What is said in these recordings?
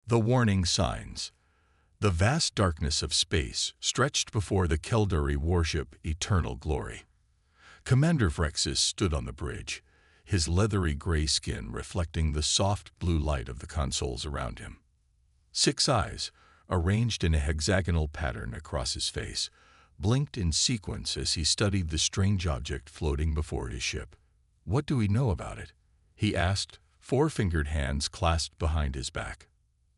The warning signs. The vast darkness of space stretched before the Keldari warship Eternal Glory. Commander Vrexis stood on the bridge, his leathery gray skin reflecting the soft blue light of the consoles around him. 6 eyes, arranged in a hexagonal pattern across his face, blinked in sequence as he studied the strange object floating before his ship. "What do we know about it?" he asked, four-fingered hands clasped behind his back.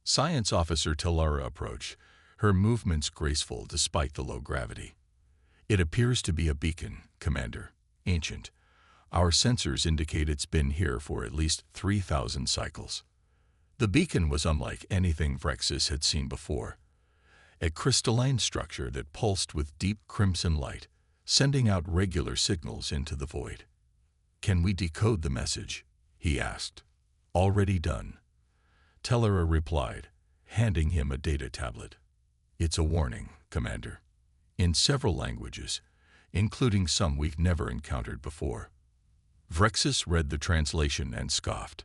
Science Officer Telara approached, her movements graceful despite the low gravity. "It appears to be a beacon, Commander. Ancient. Our sensors indicate it's been here for at least 3,000 cycles." The beacon was unlike anything Vrexis had seen before. A crystalline structure that pulsed with deep crimson light, sending out regular signals into the void. "Can we decode the message?" he asked. "Already done," Telara replied, handing him a data tablet. "It's a warning, Commander. In several languages, including some we've never encountered before." Vrexis read the translation and scoffed.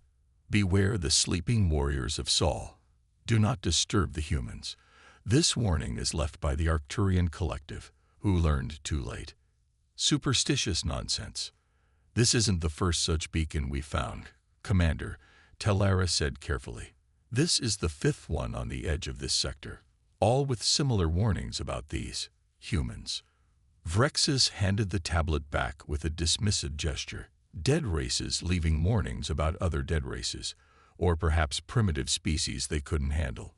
"Beware the sleeping warriors of Sol. Do not disturb the humans. This warning is left by the Arcturian collective, who learned too late." "Superstitious nonsense. This isn't the first such beacon we found, Commander," Telara said carefully. "This is the 5th one on the edge of this sector, all with similar warnings about these humans." Vrexis handed the tablet back with a dismissive gesture. "Dead races leaving warnings about other dead races, or perhaps primitive species they couldn't handle.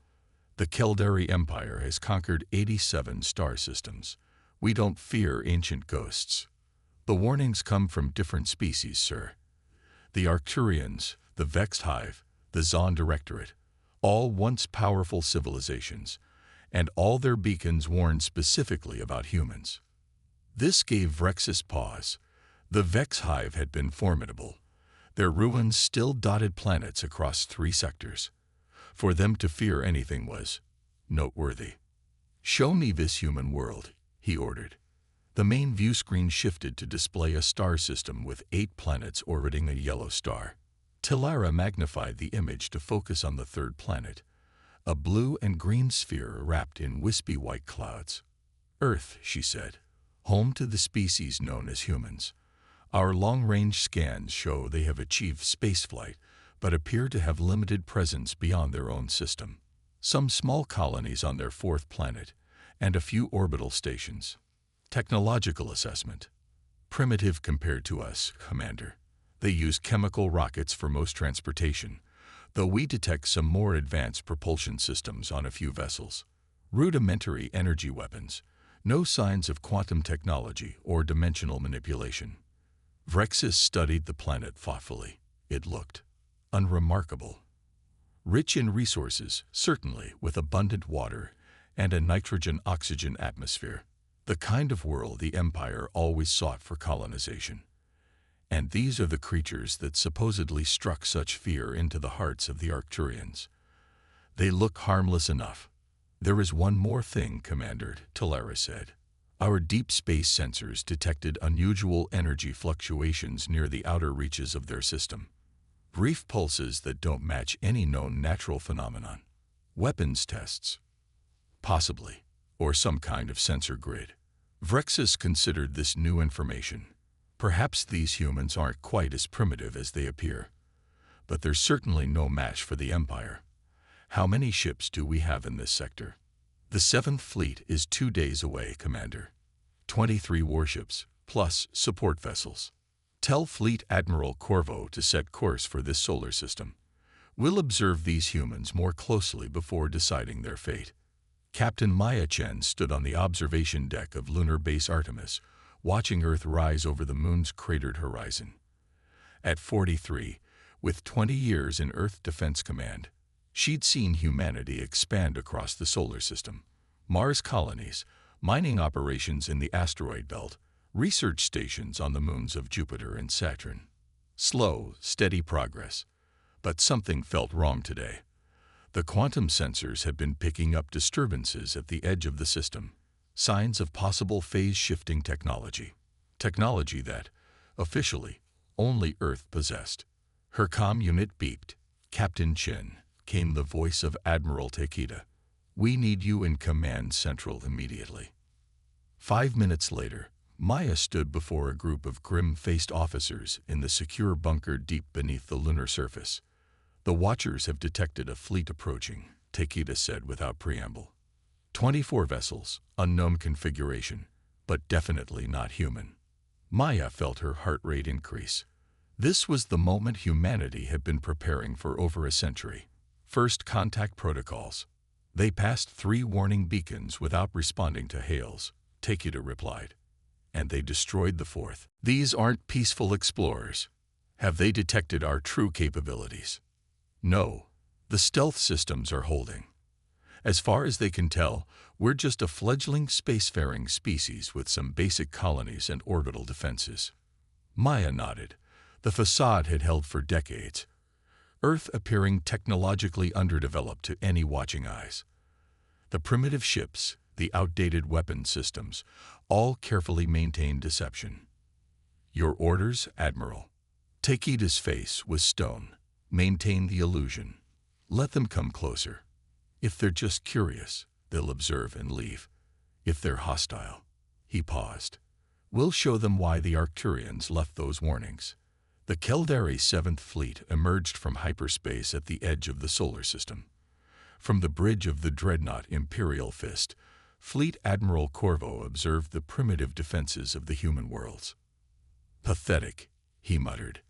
The Keldari Empire has conquered 87 star systems. We don't fear ancient ghosts. The warnings come from different species, sir. The Arcturians, the Vexed Hive, the Zon Directorate, all once powerful civilizations, and all their beacons warn specifically about humans." This gave Vrexis pause. The Vex Hive had been formidable. Their ruins still dotted planets across 3 sectors. For them to fear anything was noteworthy. "Show me this human world," he ordered. The main view screen shifted to display a star system with 8 planets orbiting a yellow star. Telara magnified the image to focus on the 3rd planet, a blue and green sphere wrapped in wispy white clouds. "Earth," she said, "home to the species known as humans. Our long-range scans show they have achieved spaceflight, but appear to have limited presence beyond their own system. Some small colonies on their 4th planet, and a few orbital stations. Technological assessment. Primitive compared to us, Commander. They use chemical rockets for most transportation, though we detect some more advanced propulsion systems on a few vessels. Rudimentary energy weapons. No signs of quantum technology or dimensional manipulation." Vrexis studied the planet thoughtfully. It looked unremarkable. Rich in resources, certainly, with abundant water and a nitrogen-oxygen atmosphere. The kind of world the Empire always sought for colonization. And these are the creatures that supposedly struck such fear into the hearts of the Arcturians. They look harmless enough. "There is one more thing, Commander," Telara said. "Our deep space sensors detected unusual energy fluctuations near the outer reaches of their system. Brief pulses that don't match any known natural phenomenon. Weapons tests. Possibly. Or some kind of sensor grid." Vrexis considered this new information. Perhaps these humans aren't quite as primitive as they appear. But they're certainly no match for the Empire. "How many ships do we have in this sector?" "The 7th Fleet is 2 days away, Commander. 23 warships, plus support vessels. Tell Fleet Admiral Corvo to set course for this solar system. We'll observe these humans more closely before deciding their fate." Captain Maya Chen stood on the observation deck of Lunar Base Artemis, watching Earth rise over the Moon's cratered horizon. At 43, with 20 years in Earth Defense Command, she'd seen humanity expand across the solar system. Mars colonies, mining operations in the asteroid belt, research stations on the moons of Jupiter and Saturn. Slow, steady progress. But something felt wrong today. The quantum sensors had been picking up disturbances at the edge of the system, signs of possible phase-shifting technology. Technology that, officially, only Earth possessed. Her comm unit beeped. "Captain Chen, came the voice of Admiral Takeda. "We need you in Command Central immediately." 5 minutes later, Maya stood before a group of grim-faced officers in the secure bunker deep beneath the lunar surface. "The Watchers have detected a fleet approaching," Takeda said without preamble. 24 vessels, unknown configuration, but definitely not human. Maya felt her heart rate increase. This was the moment humanity had been preparing for over a century. First contact protocols. "They passed 3 warning beacons without responding to hails," Takeda replied. "And they destroyed the 4th. These aren't peaceful explorers. Have they detected our true capabilities?" "No. The stealth systems are holding. As far as they can tell, we're just a fledgling spacefaring species with some basic colonies and orbital defenses." Maya nodded. The facade had held for decades, Earth appearing technologically underdeveloped to any watching eyes. The primitive ships, the outdated weapon systems, all carefully maintained deception. "Your orders, Admiral." Takeda's face was stone. "Maintain the illusion. Let them come closer. If they're just curious, they'll observe and leave. If they're hostile—" He paused. "We'll show them why the Arcturians left those warnings." The Caldari 7th Fleet emerged from hyperspace at the edge of the solar system. From the bridge of the dreadnought Imperial Fist, Fleet Admiral Corvo observed the primitive defenses of the human worlds. "Pathetic," he muttered.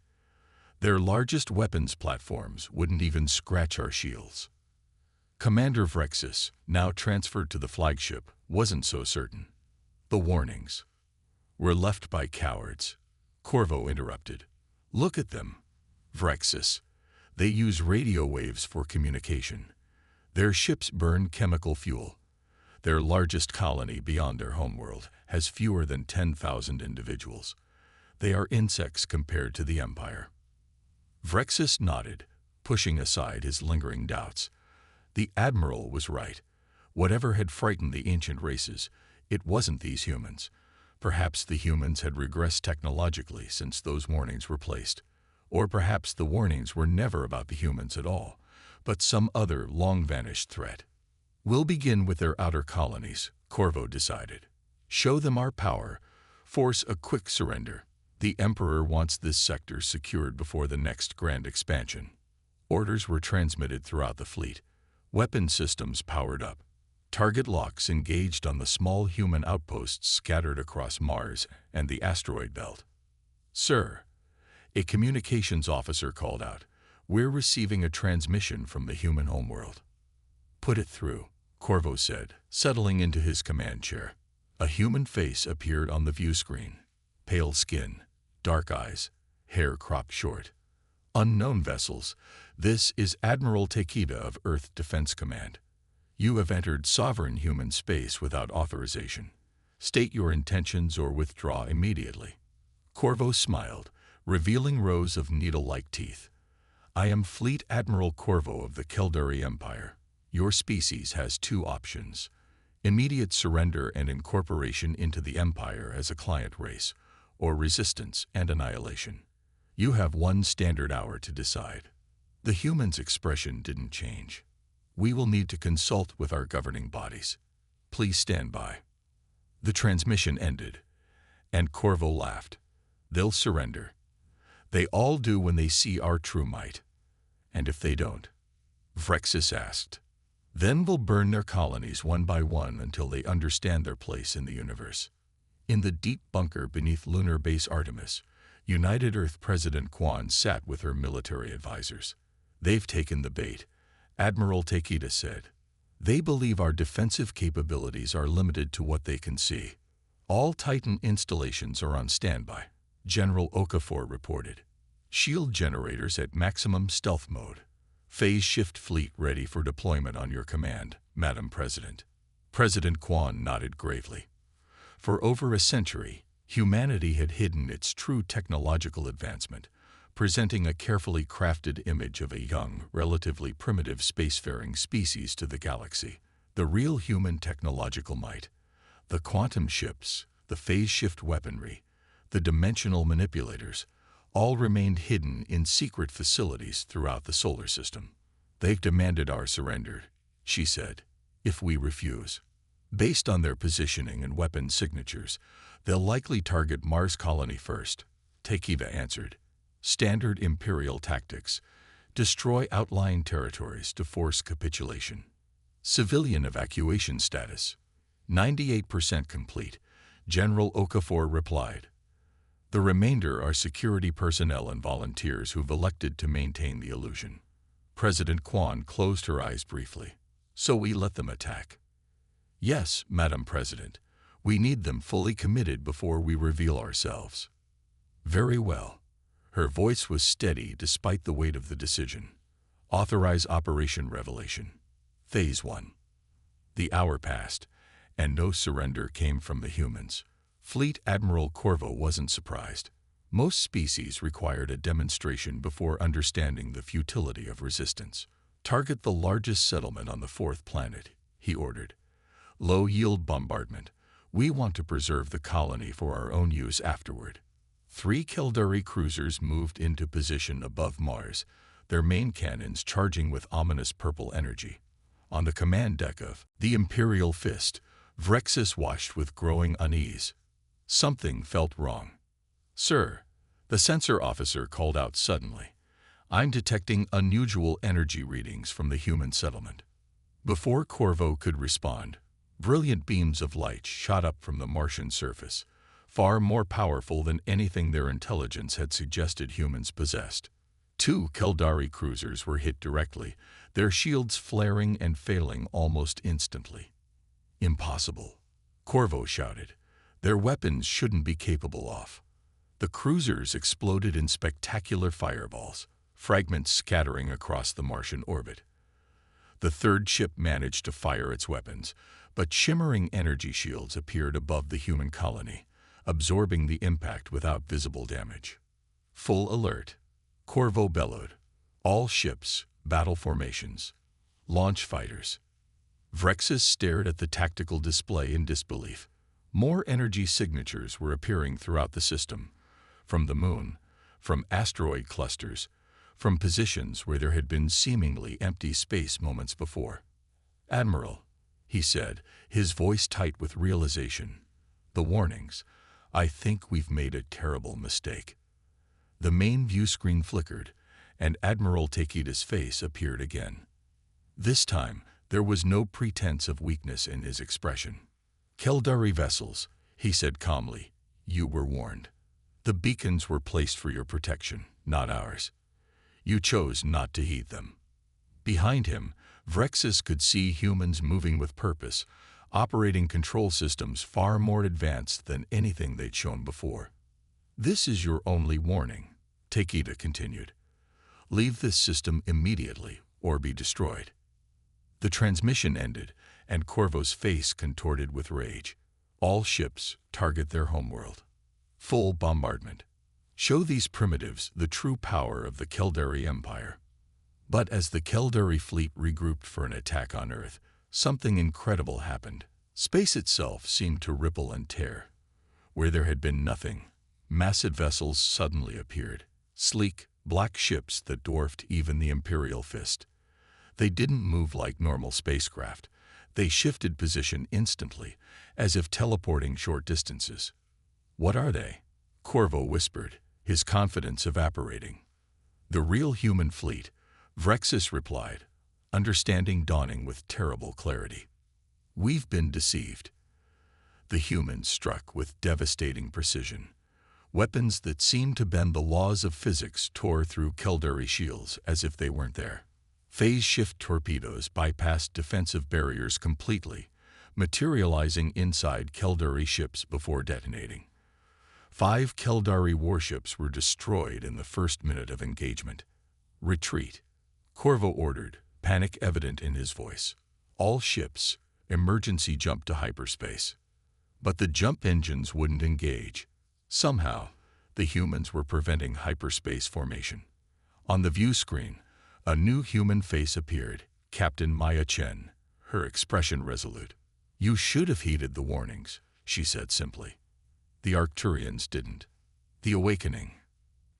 "Their largest weapons platforms wouldn't even scratch our shields." Commander Vrexis, now transferred to the flagship, wasn't so certain. "The warnings were left by cowards," Corvo interrupted. "Look at them, Vrexis. They use radio waves for communication. Their ships burn chemical fuel. Their largest colony beyond their homeworld has fewer than 10,000 individuals. They are insects compared to the Empire." Vrexis nodded, pushing aside his lingering doubts. The Admiral was right. Whatever had frightened the ancient races, it wasn't these humans. Perhaps the humans had regressed technologically since those warnings were placed. Or perhaps the warnings were never about the humans at all, but some other long-vanished threat. "We'll begin with their outer colonies," Corvo decided. "Show them our power. Force a quick surrender. The Emperor wants this sector secured before the next grand expansion." Orders were transmitted throughout the fleet. Weapon systems powered up. Target locks engaged on the small human outposts scattered across Mars and the asteroid belt. "Sir," a communications officer called out, "we're receiving a transmission from the human homeworld." "Put it through," Corvo said, settling into his command chair. A human face appeared on the view screen. Pale skin, dark eyes, hair cropped short. "Unknown vessels, this is Admiral Takeda of Earth Defense Command. You have entered sovereign human space without authorization. State your intentions or withdraw immediately." Corvo smiled, revealing rows of needle-like teeth. "I am Fleet Admiral Corvo of the Caldari Empire. Your species has 2 options: immediate surrender and incorporation into the Empire as a client race, or resistance and annihilation. You have 1 standard hour to decide." The human's expression didn't change. "We will need to consult with our governing bodies. Please stand by." The transmission ended, and Corvo laughed. "They'll surrender. They all do when they see our true might. And if they don't?" Vrexis asked. "Then we'll burn their colonies one by one until they understand their place in the universe." In the deep bunker beneath Lunar Base Artemis, United Earth President Kwan sat with her military advisors. "They've taken the bait," Admiral Takeda said. "They believe our defensive capabilities are limited to what they can see. All Titan installations are on standby," General Okafor reported. "Shield generators at maximum stealth mode. Phase shift fleet ready for deployment on your command, Madam President." President Kwan nodded gravely. For over a century, humanity had hidden its true technological advancement, presenting a carefully crafted image of a young, relatively primitive spacefaring species to the galaxy. The real human technological might, the quantum ships, the phase shift weaponry, the dimensional manipulators, all remained hidden in secret facilities throughout the solar system. They've demanded our surrender, she said. If we refuse, based on their positioning and weapon signatures, they'll likely target Mars colony first, Takeda answered. Standard Imperial tactics. Destroy outlying territories to force capitulation. Civilian evacuation status. 98% complete, General Okafor replied. The remainder are security personnel and volunteers who've elected to maintain the illusion. President Kwan closed her eyes briefly. So we let them attack? Yes, Madam President. We need them fully committed before we reveal ourselves. Very well. Her voice was steady despite the weight of the decision. Authorize Operation Revelation. Phase 1. The hour passed, and no surrender came from the humans. Fleet Admiral Corvo wasn't surprised. Most species required a demonstration before understanding the futility of resistance. Target the largest settlement on the 4th planet, he ordered. Low-yield bombardment. We want to preserve the colony for our own use afterward. 3 Kildari cruisers moved into position above Mars, their main cannons charging with ominous purple energy. On the command deck of the Imperial Fist, Vrexus watched with growing unease. Something felt wrong. Sir, the sensor officer called out suddenly. I'm detecting unusual energy readings from the human settlement. Before Corvo could respond, brilliant beams of light shot up from the Martian surface, far more powerful than anything their intelligence had suggested humans possessed. 2 Kildari cruisers were hit directly, their shields flaring and failing almost instantly. Impossible, Corvo shouted. Their weapons shouldn't be capable of. The cruisers exploded in spectacular fireballs, fragments scattering across the Martian orbit. The 3rd ship managed to fire its weapons, but shimmering energy shields appeared above the human colony, absorbing the impact without visible damage. Full alert, Corvo bellowed. All ships, battle formations, launch fighters. Vrexus stared at the tactical display in disbelief. More energy signatures were appearing throughout the system, from the moon, from asteroid clusters, from positions where there had been seemingly empty space moments before. Admiral, he said, his voice tight with realization. The warnings. I think we've made a terrible mistake. The main view screen flickered, and Admiral Takeda's face appeared again. This time, there was no pretense of weakness in his expression. Kildari vessels, he said calmly, you were warned. The beacons were placed for your protection, not ours. You chose not to heed them. Behind him, Vrexus could see humans moving with purpose, operating control systems far more advanced than anything they'd shown before. This is your only warning, Takeda continued. Leave this system immediately or be destroyed. The transmission ended, and Corvo's face contorted with rage. All ships target their homeworld. Full bombardment. Show these primitives the true power of the Kildari Empire. But as the Kildari fleet regrouped for an attack on Earth, something incredible happened. Space itself seemed to ripple and tear. Where there had been nothing, massive vessels suddenly appeared. Sleek, black ships that dwarfed even the Imperial Fist. They didn't move like normal spacecraft. They shifted position instantly, as if teleporting short distances. What are they? Corvo whispered, his confidence evaporating. The real human fleet, Vrexus replied, understanding dawning with terrible clarity. We've been deceived. The humans struck with devastating precision. Weapons that seemed to bend the laws of physics tore through Kildari shields as if they weren't there. Phase shift torpedoes bypassed defensive barriers completely, materializing inside Kildari ships before detonating. 5 Kildari warships were destroyed in the first minute of engagement. Retreat, Corvo ordered, panic evident in his voice. All ships, emergency jump to hyperspace. But the jump engines wouldn't engage. Somehow, the humans were preventing hyperspace formation. On the view screen, a new human face appeared, Captain Maya Chen, her expression resolute. You should have heeded the warnings, she said simply. The Arcturians didn't. The awakening.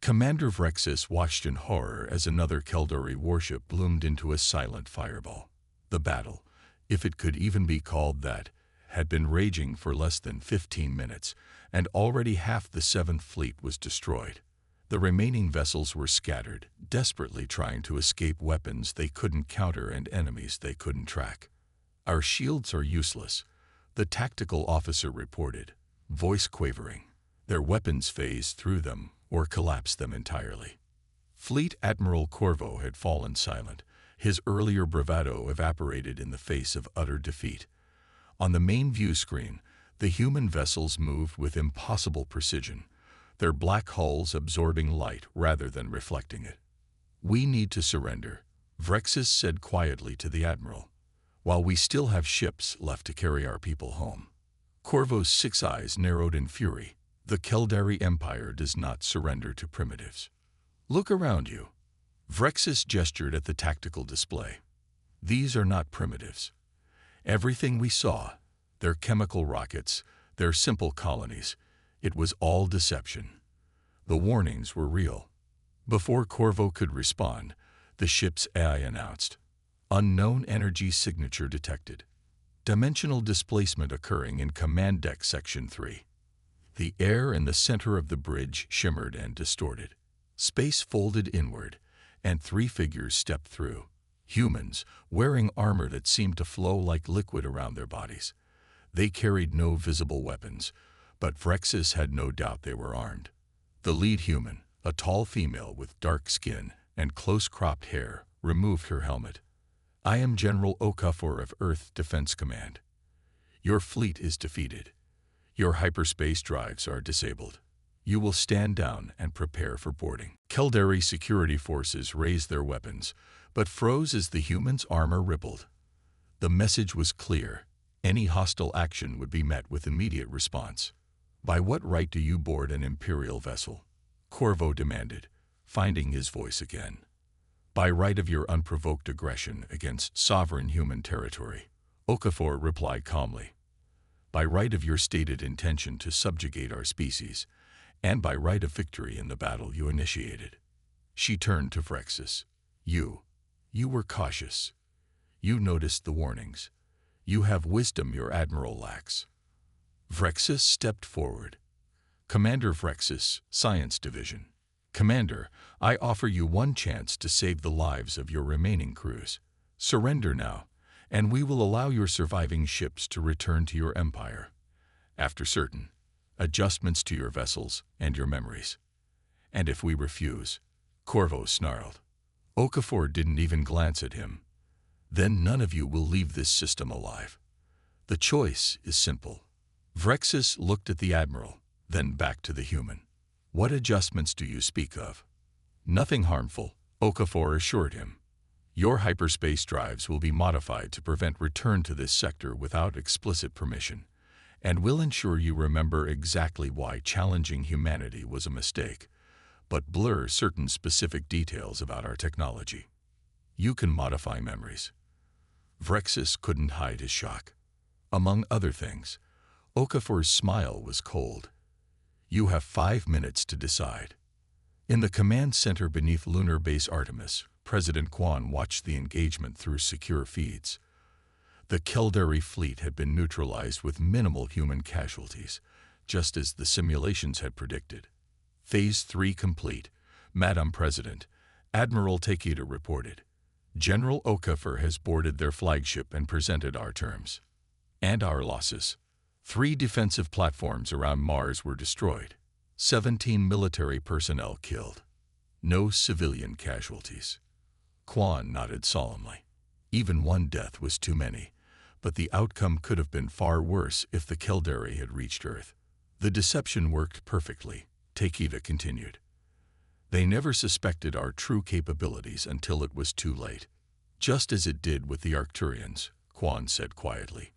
Commander Vrexis watched in horror as another Keldari warship bloomed into a silent fireball. The battle, if it could even be called that, had been raging for less than 15 minutes, and already half the 7th Fleet was destroyed. The remaining vessels were scattered, desperately trying to escape weapons they couldn't counter and enemies they couldn't track. "Our shields are useless," the tactical officer reported, voice quavering. "Their weapons phased through them or collapsed them entirely." Fleet Admiral Corvo had fallen silent. His earlier bravado evaporated in the face of utter defeat. On the main view screen, the human vessels moved with impossible precision, their black hulls absorbing light rather than reflecting it. "We need to surrender," Vrexis said quietly to the Admiral, "while we still have ships left to carry our people home." Corvo's 6 eyes narrowed in fury. "The Keldari Empire does not surrender to primitives. Look around you." Vrexis gestured at the tactical display. "These are not primitives. Everything we saw, their chemical rockets, their simple colonies, it was all deception. The warnings were real." Before Corvo could respond, the ship's AI announced, "Unknown energy signature detected. Dimensional displacement occurring in Command Deck Section 3. The air in the center of the bridge shimmered and distorted. Space folded inward, and 3 figures stepped through. Humans, wearing armor that seemed to flow like liquid around their bodies. They carried no visible weapons, but Vrexis had no doubt they were armed. The lead human, a tall female with dark skin and close-cropped hair, removed her helmet. "I am General Okafor of Earth Defense Command. Your fleet is defeated. Your hyperspace drives are disabled. You will stand down and prepare for boarding." Keldari security forces raised their weapons, but froze as the humans' armor rippled. The message was clear. Any hostile action would be met with immediate response. "By what right do you board an Imperial vessel?" Corvo demanded, finding his voice again. "By right of your unprovoked aggression against sovereign human territory," Okafor replied calmly. "By right of your stated intention to subjugate our species, and by right of victory in the battle you initiated." She turned to Vrexis. You were cautious. You noticed the warnings. You have wisdom your admiral lacks." Vrexis stepped forward. "Commander Vrexis, Science Division. Commander, I offer you one chance to save the lives of your remaining crews. Surrender now, and we will allow your surviving ships to return to your empire. After certain adjustments to your vessels and your memories. And if we refuse," Corvo snarled. Okafor didn't even glance at him. "Then none of you will leave this system alive. The choice is simple." Vrexis looked at the Admiral, then back to the human. "What adjustments do you speak of?" "Nothing harmful," Okafor assured him. "Your hyperspace drives will be modified to prevent return to this sector without explicit permission, and will ensure you remember exactly why challenging humanity was a mistake, but blur certain specific details about our technology. You can modify memories." Vrexis couldn't hide his shock. Among other things, Okafor's smile was cold. "You have 5 minutes to decide." In the command center beneath Lunar Base Artemis, President Quan watched the engagement through secure feeds. The Keldari fleet had been neutralized with minimal human casualties, just as the simulations had predicted. "Phase 3 complete, Madam President," Admiral Takeda reported. "General Okafor has boarded their flagship and presented our terms. And our losses. 3 defensive platforms around Mars were destroyed. 17 military personnel killed. No civilian casualties." Quan nodded solemnly. Even one death was too many, but the outcome could have been far worse if the Keldari had reached Earth. "The deception worked perfectly," Takeda continued. "They never suspected our true capabilities until it was too late. Just as it did with the Arcturians," Quan said quietly,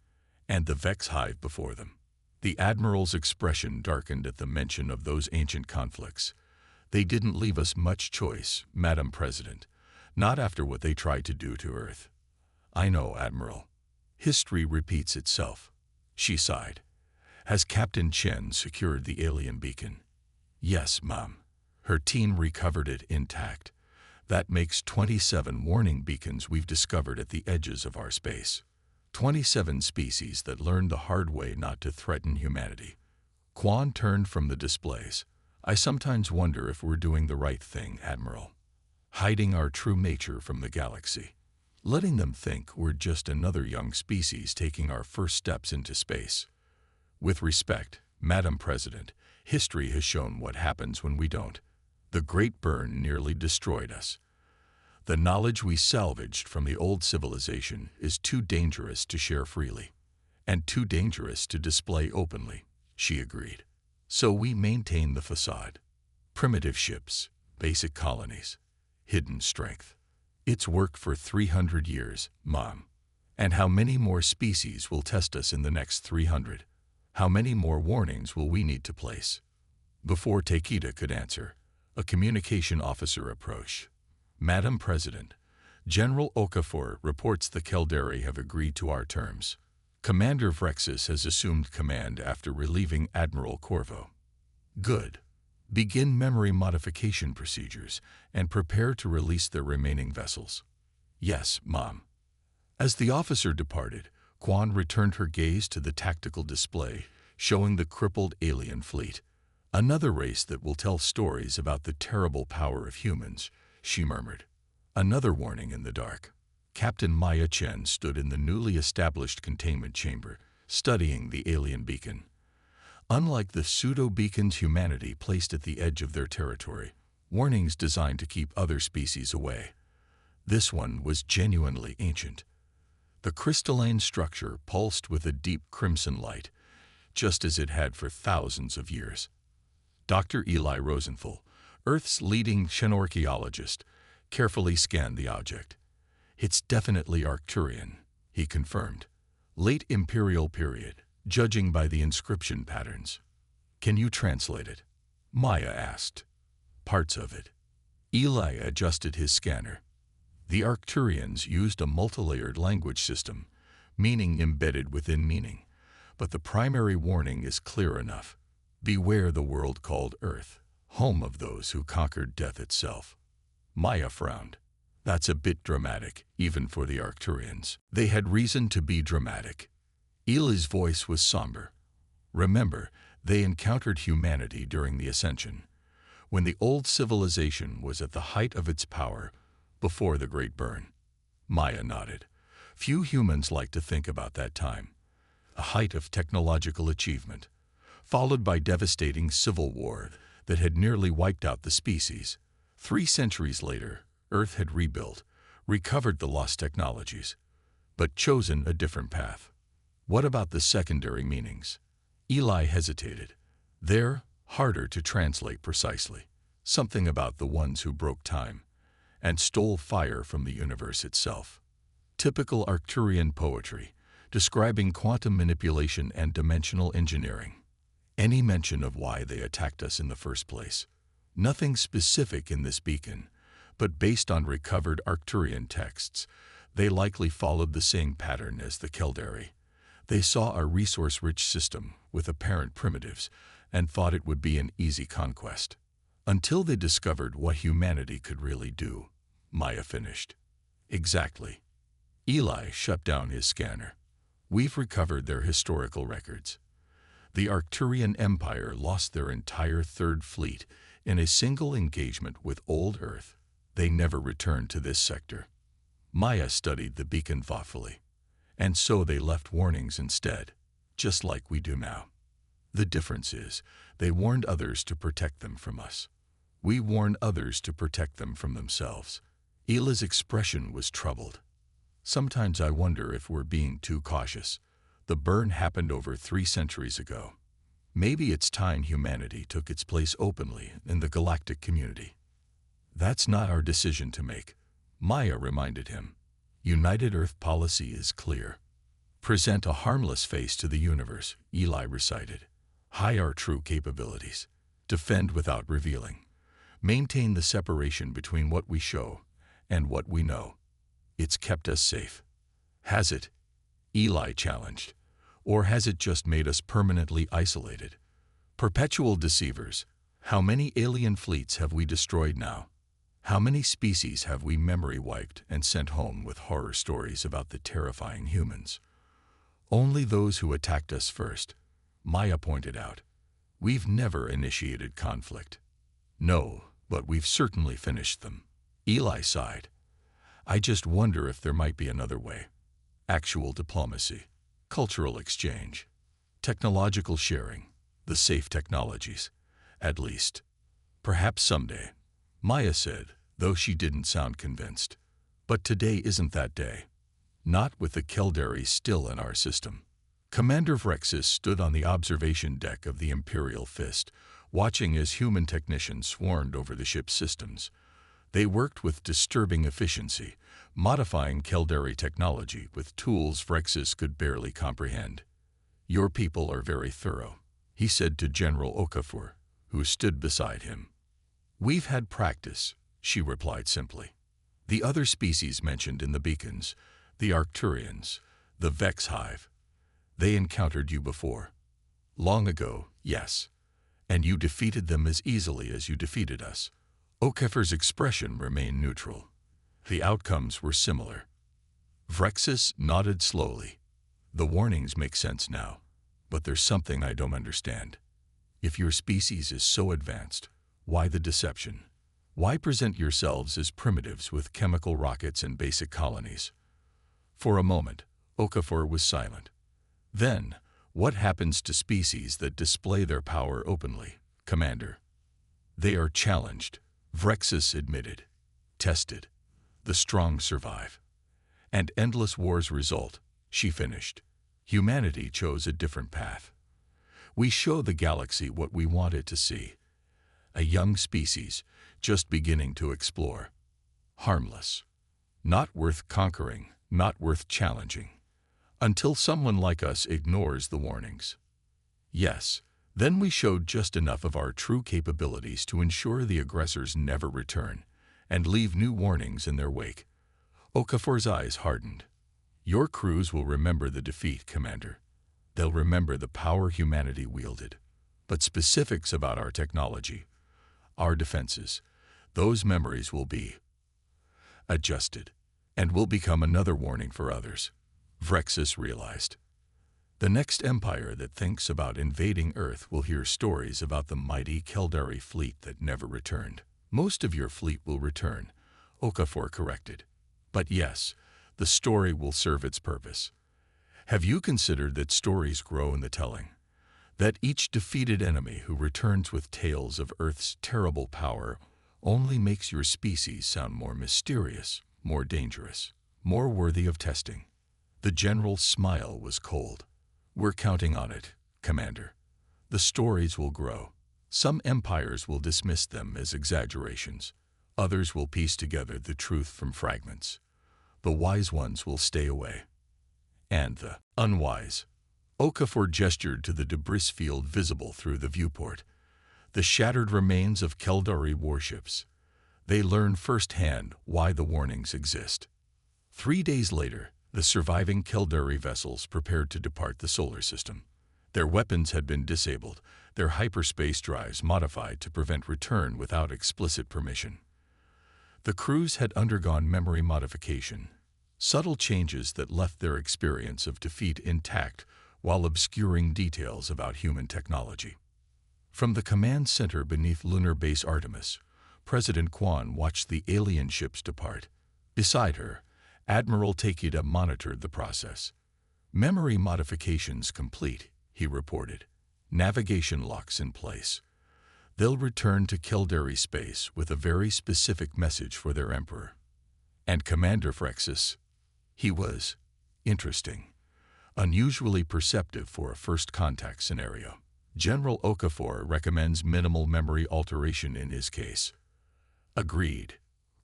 "and the Vex hive before them." The Admiral's expression darkened at the mention of those ancient conflicts. "They didn't leave us much choice, Madam President, not after what they tried to do to Earth." "I know, Admiral. History repeats itself." She sighed. "Has Captain Chen secured the alien beacon?" "Yes, Ma'am. Her team recovered it intact. That makes 27 warning beacons we've discovered at the edges of our space. 27 species that learned the hard way not to threaten humanity. Quan turned from the displays. I sometimes wonder if we're doing the right thing, Admiral. Hiding our true nature from the galaxy. Letting them think we're just another young species taking our first steps into space. With respect, Madam President, history has shown what happens when we don't. The Great Burn nearly destroyed us. The knowledge we salvaged from the old civilization is too dangerous to share freely, and too dangerous to display openly, she agreed. So we maintain the facade. Primitive ships, basic colonies, hidden strength. It's worked for 300 years, Mom. And how many more species will test us in the next 300? How many more warnings will we need to place? Before Takeda could answer, a communication officer approached. Madam President, General Okafor reports the Caldari have agreed to our terms. Commander Vrexus has assumed command after relieving Admiral Corvo. Good. Begin memory modification procedures and prepare to release their remaining vessels. Yes, Mom. As the officer departed, Quan returned her gaze to the tactical display, showing the crippled alien fleet. Another race that will tell stories about the terrible power of humans, she murmured. Another warning in the dark. Captain Maya Chen stood in the newly established containment chamber, studying the alien beacon. Unlike the pseudo-beacons humanity placed at the edge of their territory, warnings designed to keep other species away, this one was genuinely ancient. The crystalline structure pulsed with a deep crimson light, just as it had for thousands of years. Dr. Eli Rosenthal, Earth's leading xenorchaeologist, carefully scanned the object. It's definitely Arcturian, he confirmed. Late Imperial period, judging by the inscription patterns. Can you translate it? Maya asked. Parts of it. Eli adjusted his scanner. The Arcturians used a multilayered language system, meaning embedded within meaning. But the primary warning is clear enough. Beware the world called Earth, home of those who conquered death itself. Maya frowned. That's a bit dramatic, even for the Arcturians. They had reason to be dramatic. Eli's voice was somber. Remember, they encountered humanity during the Ascension, when the old civilization was at the height of its power, before the Great Burn. Maya nodded. Few humans like to think about that time. A height of technological achievement, followed by devastating civil war that had nearly wiped out the species. 3 centuries later, Earth had rebuilt, recovered the lost technologies, but chosen a different path. What about the secondary meanings? Eli hesitated. They're harder to translate precisely. Something about the ones who broke time and stole fire from the universe itself. Typical Arcturian poetry, describing quantum manipulation and dimensional engineering. Any mention of why they attacked us in the first place. Nothing specific in this beacon, but based on recovered Arcturian texts, they likely followed the same pattern as the Caldari. They saw a resource-rich system with apparent primitives and thought it would be an easy conquest. Until they discovered what humanity could really do, Maya finished. Exactly. Eli shut down his scanner. We've recovered their historical records. The Arcturian Empire lost their entire Third Fleet in a single engagement with Old Earth. They never returned to this sector. Maya studied the beacon thoughtfully. And so they left warnings instead, just like we do now. The difference is, they warned others to protect them from us. We warn others to protect them from themselves. Eli's expression was troubled. Sometimes I wonder if we're being too cautious. The burn happened over 3 centuries ago. Maybe it's time humanity took its place openly in the galactic community. That's not our decision to make, Maya reminded him. United Earth policy is clear. Present a harmless face to the universe, Eli recited. Hide our true capabilities. Defend without revealing. Maintain the separation between what we show and what we know. It's kept us safe. Has it? Eli challenged. Or has it just made us permanently isolated? Perpetual deceivers. How many alien fleets have we destroyed now? How many species have we memory wiped and sent home with horror stories about the terrifying humans? Only those who attacked us first, Maya pointed out. We've never initiated conflict. No, but we've certainly finished them. Eli sighed. I just wonder if there might be another way. Actual diplomacy, cultural exchange, technological sharing, the safe technologies, at least. Perhaps someday, Maya said, though she didn't sound convinced. But today isn't that day. Not with the Caldari still in our system. Commander Vrexis stood on the observation deck of the Imperial Fist, watching as human technicians swarmed over the ship's systems. They worked with disturbing efficiency, modifying Caldari technology with tools Vrexis could barely comprehend. Your people are very thorough, he said to General Okafor, who stood beside him. We've had practice, she replied simply. The other species mentioned in the beacons, the Arcturians, the Vex Hive, they encountered you before. Long ago, yes. And you defeated them as easily as you defeated us. Okafor's expression remained neutral. The outcomes were similar. Vrexis nodded slowly. The warnings make sense now, but there's something I don't understand. If your species is so advanced, why the deception? Why present yourselves as primitives with chemical rockets and basic colonies? For a moment, Okafor was silent. Then, what happens to species that display their power openly, Commander? They are challenged, Vrexis admitted. Tested. The strong survive. And endless wars result, she finished. Humanity chose a different path. We show the galaxy what we want it to see. A young species, just beginning to explore. Harmless. Not worth conquering, not worth challenging. Until someone like us ignores the warnings. Yes, then we showed just enough of our true capabilities to ensure the aggressors never return, and leave new warnings in their wake. Okafor's eyes hardened. Your crews will remember the defeat, Commander. They'll remember the power humanity wielded. But specifics about our technology, our defenses, those memories will be adjusted, and will become another warning for others. Vrexis realized. The next empire that thinks about invading Earth will hear stories about the mighty Caldari fleet that never returned. Most of your fleet will return, Okafor corrected. But yes, the story will serve its purpose. Have you considered that stories grow in the telling? That each defeated enemy who returns with tales of Earth's terrible power only makes your species sound more mysterious, more dangerous, more worthy of testing? The general's smile was cold. We're counting on it, Commander. The stories will grow. Some empires will dismiss them as exaggerations. Others will piece together the truth from fragments. The wise ones will stay away. And the unwise. Okafor gestured to the debris field visible through the viewport. The shattered remains of Caldari warships. They learn firsthand why the warnings exist. 3 days later, the surviving Caldari vessels prepared to depart the solar system. Their weapons had been disabled, their hyperspace drives modified to prevent return without explicit permission. The crews had undergone memory modification, subtle changes that left their experience of defeat intact while obscuring details about human technology. From the command center beneath Lunar Base Artemis, President Quan watched the alien ships depart. Beside her, Admiral Takeda monitored the process. Memory modifications complete, he reported. Navigation locks in place. They'll return to Caldari space with a very specific message for their emperor. And Commander Vrexis, he was interesting, unusually perceptive for a first contact scenario. General Okafor recommends minimal memory alteration in his case. Agreed,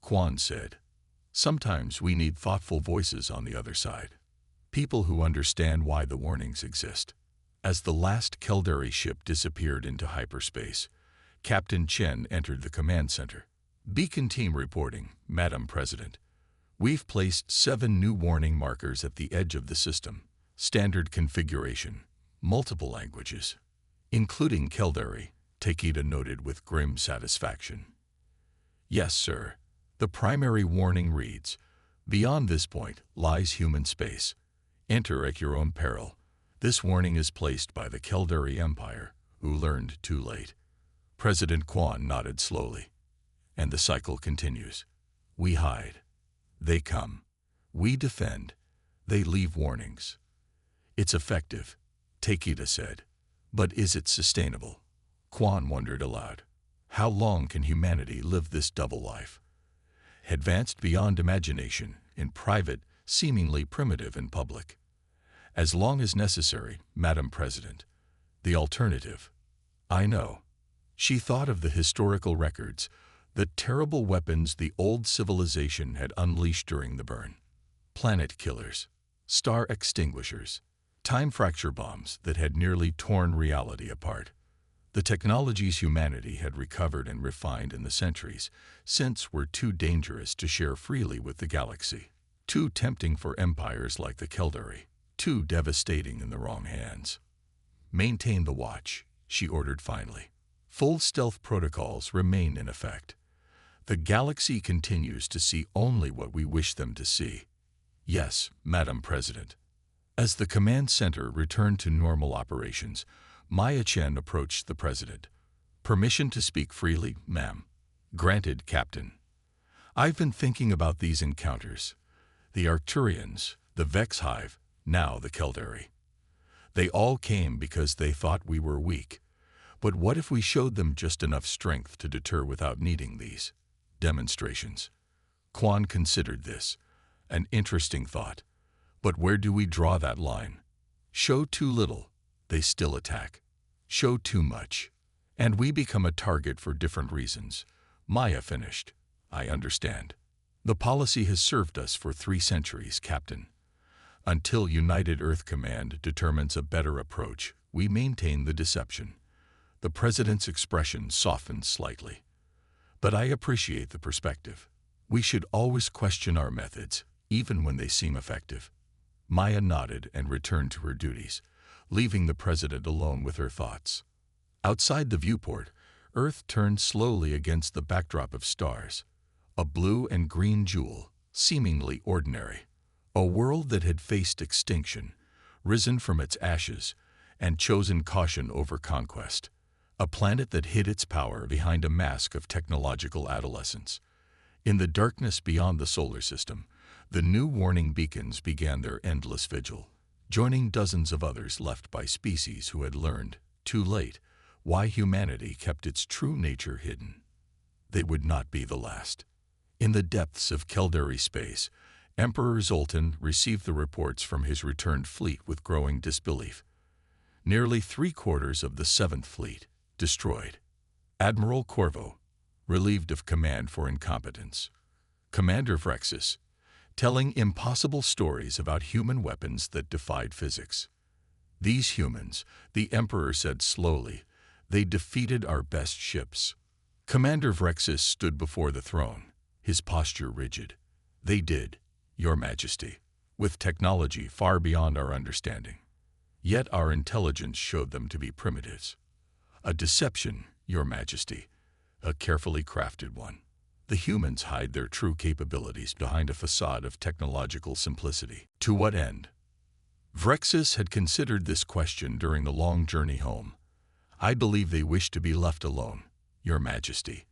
Quan said. Sometimes we need thoughtful voices on the other side. People who understand why the warnings exist. As the last Caldari ship disappeared into hyperspace, Captain Chen entered the command center. Beacon team reporting, Madam President. We've placed 7 new warning markers at the edge of the system. Standard configuration, multiple languages, including Caldari, Takeda noted with grim satisfaction. Yes, sir. The primary warning reads, "Beyond this point lies human space. Enter at your own peril." This warning is placed by the Caldari Empire, who learned too late. President Quan nodded slowly. And the cycle continues. We hide. They come. We defend. They leave warnings. It's effective, Takeda said. But is it sustainable? Quan wondered aloud. How long can humanity live this double life? Advanced beyond imagination, in private, seemingly primitive in public. As long as necessary, Madam President. The alternative. I know. She thought of the historical records, the terrible weapons the old civilization had unleashed during the burn. Planet killers, star extinguishers, time fracture bombs that had nearly torn reality apart. The technologies humanity had recovered and refined in the centuries since were too dangerous to share freely with the galaxy, too tempting for empires like the Caldari, too devastating in the wrong hands. Maintain the watch, she ordered finally. Full stealth protocols remain in effect. The galaxy continues to see only what we wish them to see. Yes, Madam President. As the command center returned to normal operations, Maya Chen approached the President. Permission to speak freely, ma'am. Granted, Captain. I've been thinking about these encounters. The Arcturians, the Vex Hive, now the Caldari. They all came because they thought we were weak. But what if we showed them just enough strength to deter without needing these demonstrations? Quan considered this. An interesting thought. But where do we draw that line? Show too little, they still attack. Show too much, and we become a target for different reasons. Maya finished. I understand. The policy has served us for 3 centuries, Captain. Until United Earth Command determines a better approach, we maintain the deception. The President's expression softened slightly. But I appreciate the perspective. We should always question our methods, even when they seem effective. Maya nodded and returned to her duties, leaving the President alone with her thoughts. Outside the viewport, Earth turned slowly against the backdrop of stars. A blue and green jewel, seemingly ordinary. A world that had faced extinction, risen from its ashes, and chosen caution over conquest. A planet that hid its power behind a mask of technological adolescence. In the darkness beyond the solar system, the new warning beacons began their endless vigil, joining dozens of others left by species who had learned, too late, why humanity kept its true nature hidden. They would not be the last. In the depths of Caldari space, Emperor Zoltan received the reports from his returned fleet with growing disbelief. Nearly 3/4 of the 7th Fleet, destroyed. Admiral Corvo, relieved of command for incompetence. Commander Vrexus, telling impossible stories about human weapons that defied physics. These humans, the Emperor said slowly, they defeated our best ships. Commander Vrexus stood before the throne, his posture rigid. They did, Your Majesty, with technology far beyond our understanding. Yet our intelligence showed them to be primitives. A deception, Your Majesty, a carefully crafted one. The humans hide their true capabilities behind a facade of technological simplicity. To what end? Vrexus had considered this question during the long journey home. I believe they wish to be left alone, Your Majesty.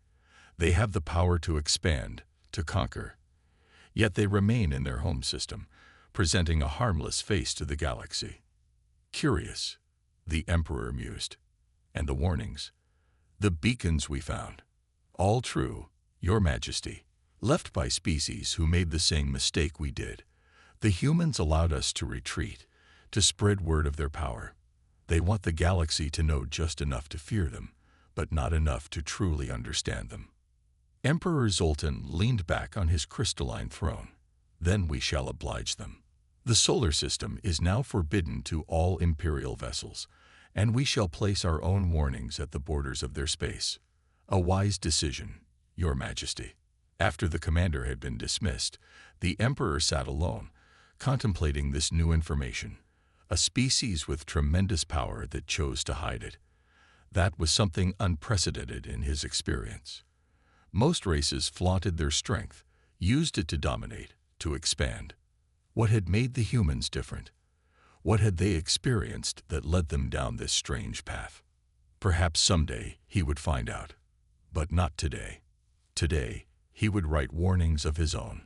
They have the power to expand, to conquer. Yet they remain in their home system, presenting a harmless face to the galaxy. Curious, the Emperor mused. And the warnings? The beacons we found. All true, Your Majesty. Left by species who made the same mistake we did. The humans allowed us to retreat, to spread word of their power. They want the galaxy to know just enough to fear them, but not enough to truly understand them. Emperor Zoltan leaned back on his crystalline throne. Then we shall oblige them. The solar system is now forbidden to all imperial vessels, and we shall place our own warnings at the borders of their space. A wise decision, Your Majesty. After the commander had been dismissed, the Emperor sat alone, contemplating this new information, a species with tremendous power that chose to hide it. That was something unprecedented in his experience. Most races flaunted their strength, used it to dominate, to expand. What had made the humans different? What had they experienced that led them down this strange path? Perhaps someday he would find out. But not today. Today, he would write warnings of his own.